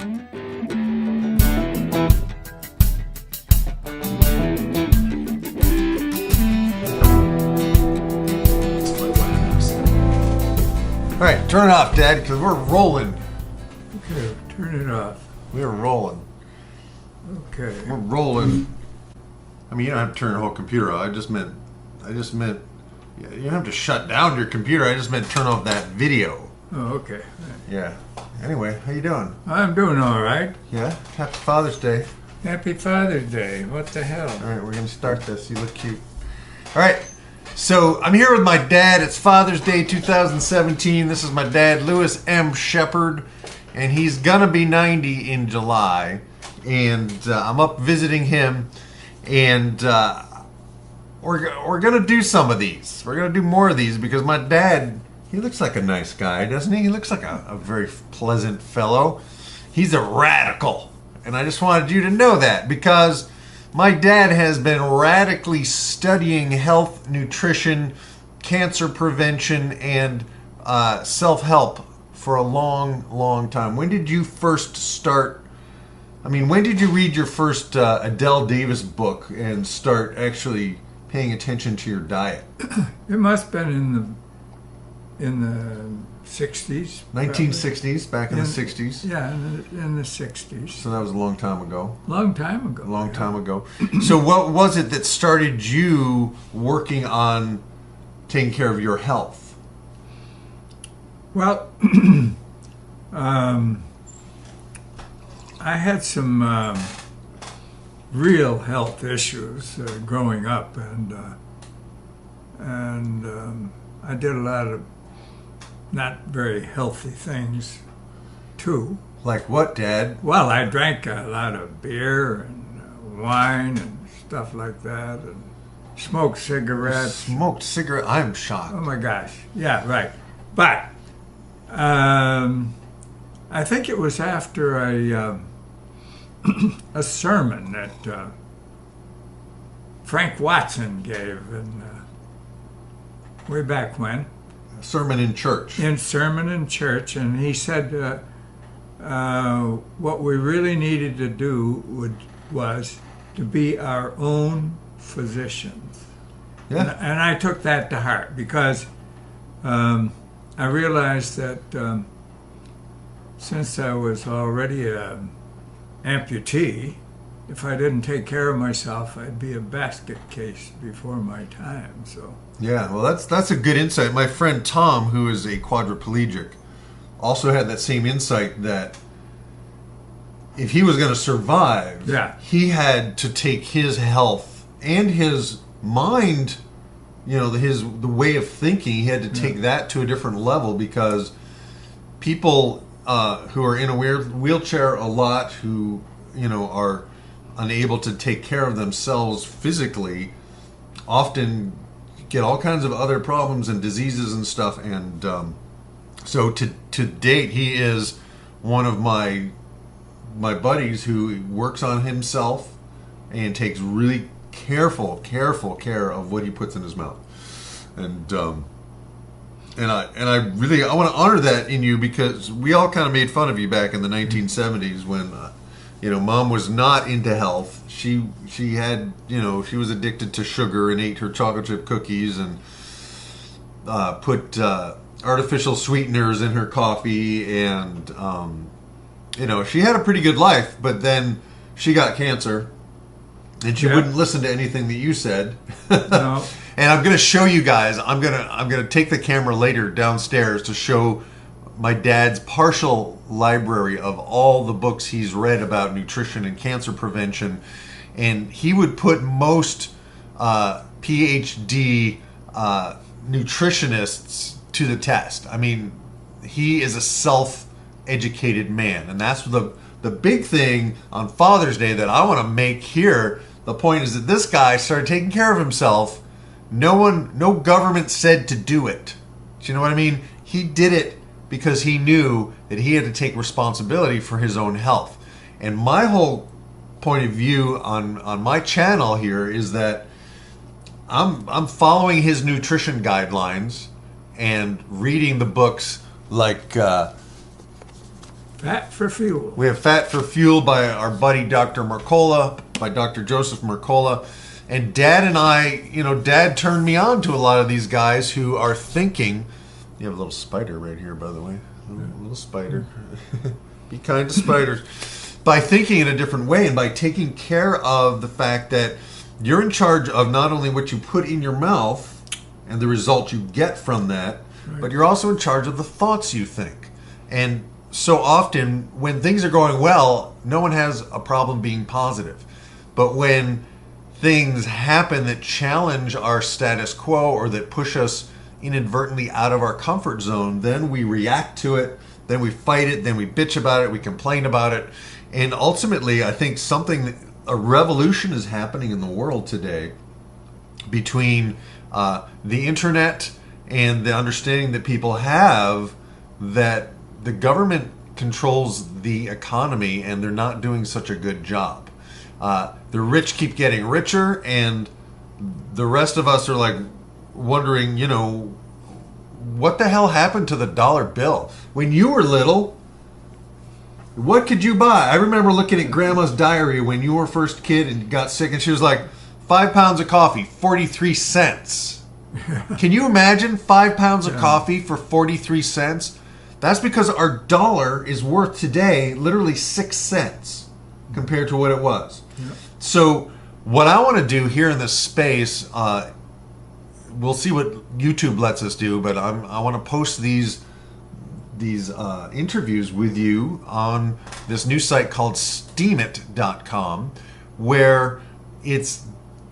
All right, turn it off, Dad, because we're rolling. Okay, turn it off. We're rolling. Okay. We're rolling. I mean, you don't have to turn your whole computer off. I just meant, you don't have to shut down your computer. I just meant turn off that video. Oh, okay. Yeah. Anyway, how you doing? I'm doing all right. Yeah. Happy Father's Day. Happy Father's Day. What the hell? All right, we're gonna start this. You look cute. All right. So I'm here with my dad. It's Father's Day 2017. This is my dad, Lewis M. Shepard, and he's gonna be 90 in July. And I'm up visiting him, and we're gonna do some of these. We're gonna do more of these because my dad, he looks like a nice guy, doesn't he? He looks like a very pleasant fellow. He's a radical, and I just wanted you to know that because my dad has been radically studying health, nutrition, cancer prevention, and self-help for a long, long time. When did you first start? I mean, when did you read your first Adele Davis book and start actually paying attention to your diet? It must have been in the 60s. 1960s, back in the 60s. Yeah, in the 60s. So that was a long time ago. Long time ago. Long time ago. So what was it that started you working on taking care of your health? Well, I had some real health issues growing up, and I did a lot of not very healthy things too. Like what, Dad? Well, I drank a lot of beer and wine and stuff like that, and smoked cigarettes. Smoked cigarette? I'm shocked. Oh my gosh! Yeah, right. But I think it was after a sermon that Frank Watson gave, in way back when. Sermon in church. In sermon in church, and he said what we really needed to do was to be our own physicians. Yeah. And I took that to heart because I realized that since I was already an amputee, if I didn't take care of myself, I'd be a basket case before my time. So. Yeah, well, that's a good insight. My friend Tom, who is a quadriplegic, also had that same insight that if he was going to survive, he had to take his health and his mind, the way of thinking, he had to take that to a different level because people who are in a wheelchair a lot, who are unable to take care of themselves physically, often get all kinds of other problems and diseases and stuff. And so to date, he is one of my buddies who works on himself and takes really careful care of what he puts in his mouth. And I really want to honor that in you because we all kind of made fun of you back in the 1970s when Mom was not into health. She had, she was addicted to sugar and ate her chocolate chip cookies and put artificial sweeteners in her coffee, and she had a pretty good life. But then she got cancer, and she wouldn't listen to anything that you said. No. And I'm going to show you guys. I'm gonna take the camera later downstairs to show my dad's partial library of all the books he's read about nutrition and cancer prevention, and he would put most PhD nutritionists to the test. I mean, he is a self-educated man, and that's the big thing on Father's Day that I want to make here. The point is that this guy started taking care of himself. No government said to do it. Do you know what I mean? He did it because he knew that he had to take responsibility for his own health. And my whole point of view on my channel here is that I'm following his nutrition guidelines and reading the books like Fat for Fuel. We have Fat for Fuel by our buddy Dr. Mercola, by Dr. Joseph Mercola. And Dad and I, Dad turned me on to a lot of these guys who are thinking. You have a little spider right here, by the way. A little spider. Be kind to spiders. By thinking in a different way and by taking care of the fact that you're in charge of not only what you put in your mouth and the result you get from that, but you're also in charge of the thoughts you think. And so often, when things are going well, no one has a problem being positive. But when things happen that challenge our status quo or that push us inadvertently out of our comfort zone, then we react to it, then we fight it, then we bitch about it, we complain about it. And ultimately, I think a revolution is happening in the world today between the internet and the understanding that people have that the government controls the economy and they're not doing such a good job. The rich keep getting richer, and the rest of us are like wondering, what the hell happened to the dollar bill? When you were little, what could you buy? I remember looking at Grandma's diary when you were first kid and got sick, and she was like, 5 pounds of coffee, 43 cents. Can you imagine 5 pounds of coffee for 43 cents? That's because our dollar is worth today literally 6 cents compared to what it was. Yep. So what I want to do here in this space, we'll see what YouTube lets us do, but I want to post these interviews with you on this new site called steemit.com, where it's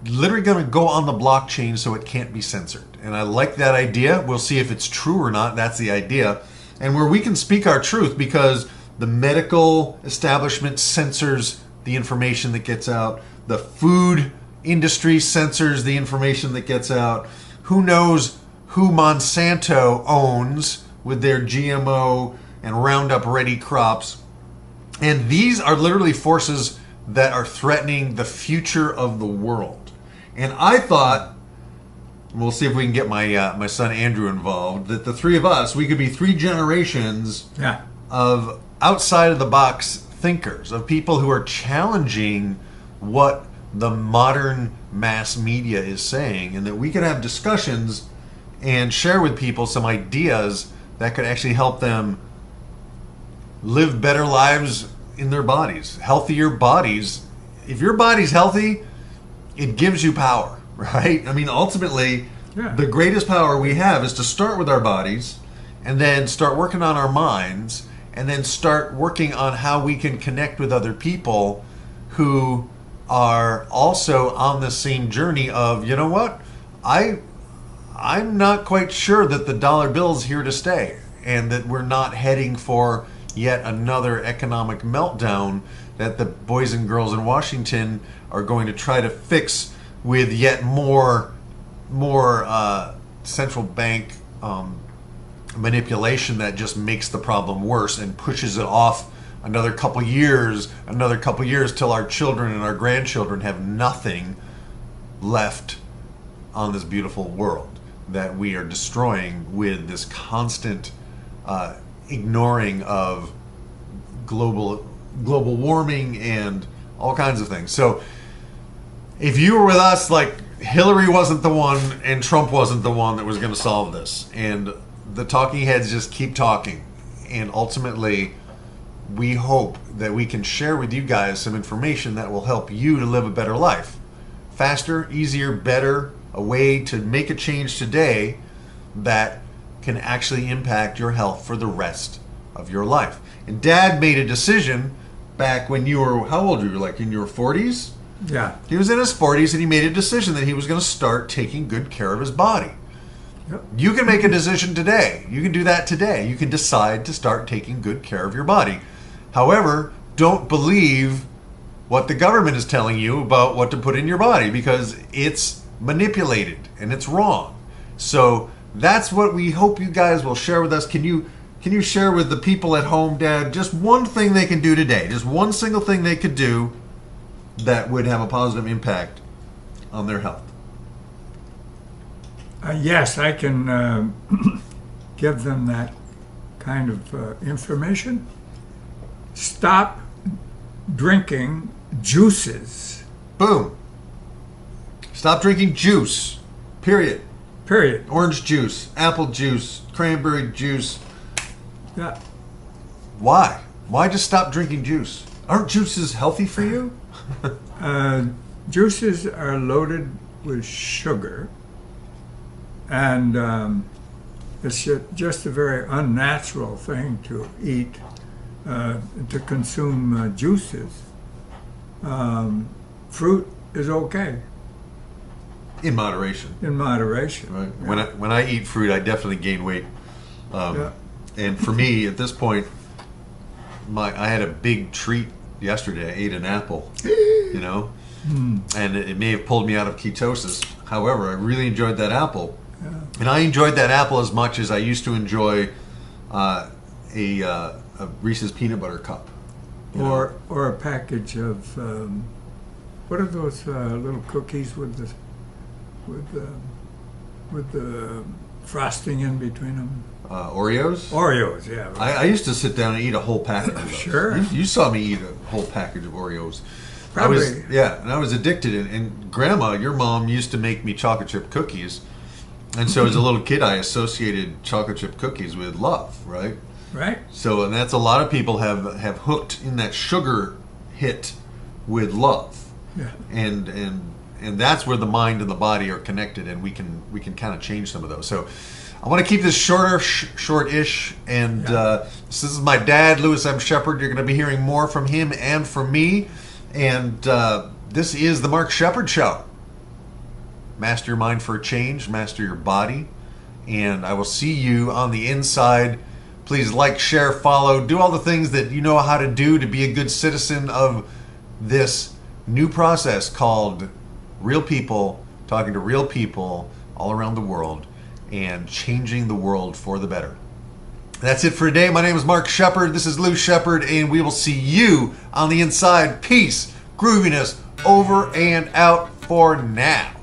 literally going to go on the blockchain so it can't be censored. And I like that idea. We'll see if it's true or not. That's the idea. And where we can speak our truth, because the medical establishment censors the information that gets out. The food industry censors the information that gets out. Who knows who Monsanto owns with their GMO and Roundup ready crops. And these are literally forces that are threatening the future of the world. And I thought, we'll see if we can get my son Andrew involved, that the three of us, we could be 3 generations of outside of the box thinkers, of people who are challenging what the modern mass media is saying, and that we could have discussions and share with people some ideas that could actually help them live better lives in their bodies, healthier bodies. If your body's healthy, it gives you power, right? I mean, ultimately, the greatest power we have is to start with our bodies and then start working on our minds and then start working on how we can connect with other people who are also on the same journey of, you know what, I'm not quite sure that the dollar bill is here to stay and that we're not heading for yet another economic meltdown that the boys and girls in Washington are going to try to fix with yet more central bank manipulation that just makes the problem worse and pushes it off another couple years till our children and our grandchildren have nothing left on this beautiful world that we are destroying with this constant ignoring of global warming and all kinds of things. So if you were with us, like, Hillary wasn't the one and Trump wasn't the one that was going to solve this, and the talking heads just keep talking, and ultimately we hope that we can share with you guys some information that will help you to live a better life. Faster, easier, better, a way to make a change today that can actually impact your health for the rest of your life. And Dad made a decision back when you were, how old were you, like in your 40s? Yeah. He was in his 40s and he made a decision that he was going to start taking good care of his body. Yep. You can make a decision today. You can do that today. You can decide to start taking good care of your body. However, don't believe what the government is telling you about what to put in your body, because it's manipulated and it's wrong. So that's what we hope you guys will share with us. Can you share with the people at home, Dad, just one thing they can do today, just one single thing they could do that would have a positive impact on their health? Yes, I can give them that kind of information. stop drinking juices. Boom. Stop drinking juice. Period. Period. Orange juice, apple juice, cranberry juice. Yeah. Why? Why just stop drinking juice? Aren't juices healthy for you? Juices are loaded with sugar, and it's just a very unnatural thing to eat, to consume juices. Fruit is okay. In moderation. In moderation. Right. Yeah. When I eat fruit, I definitely gain weight. And for me, at this point, I had a big treat yesterday. I ate an apple, you know, and it may have pulled me out of ketosis. However, I really enjoyed that apple, and I enjoyed that apple as much as I used to enjoy a Reese's peanut butter cup, or a package of what are those little cookies with the frosting in between them? Oreos? Oreos, yeah. Right. I used to sit down and eat a whole package of those. Sure. You saw me eat a whole package of Oreos. Probably. And I was addicted. And Grandma, your mom, used to make me chocolate chip cookies. And so as a little kid, I associated chocolate chip cookies with love, right? Right. So, and that's a lot of people have hooked in that sugar hit with love. Yeah. And that's where the mind and the body are connected, and we can kind of change some of those. So I want to keep this short-ish, and this is my dad, Louis M. Shepard. You're going to be hearing more from him and from me, and this is the Mark Shepard Show. Master your mind for a change, master your body, and I will see you on the inside. Please like, share, follow, do all the things that you know how to do to be a good citizen of this new process called real people talking to real people all around the world and changing the world for the better. That's it for today. My name is Mark Shepard. This is Lou Shepard, and we will see you on the inside. Peace, grooviness, over and out for now.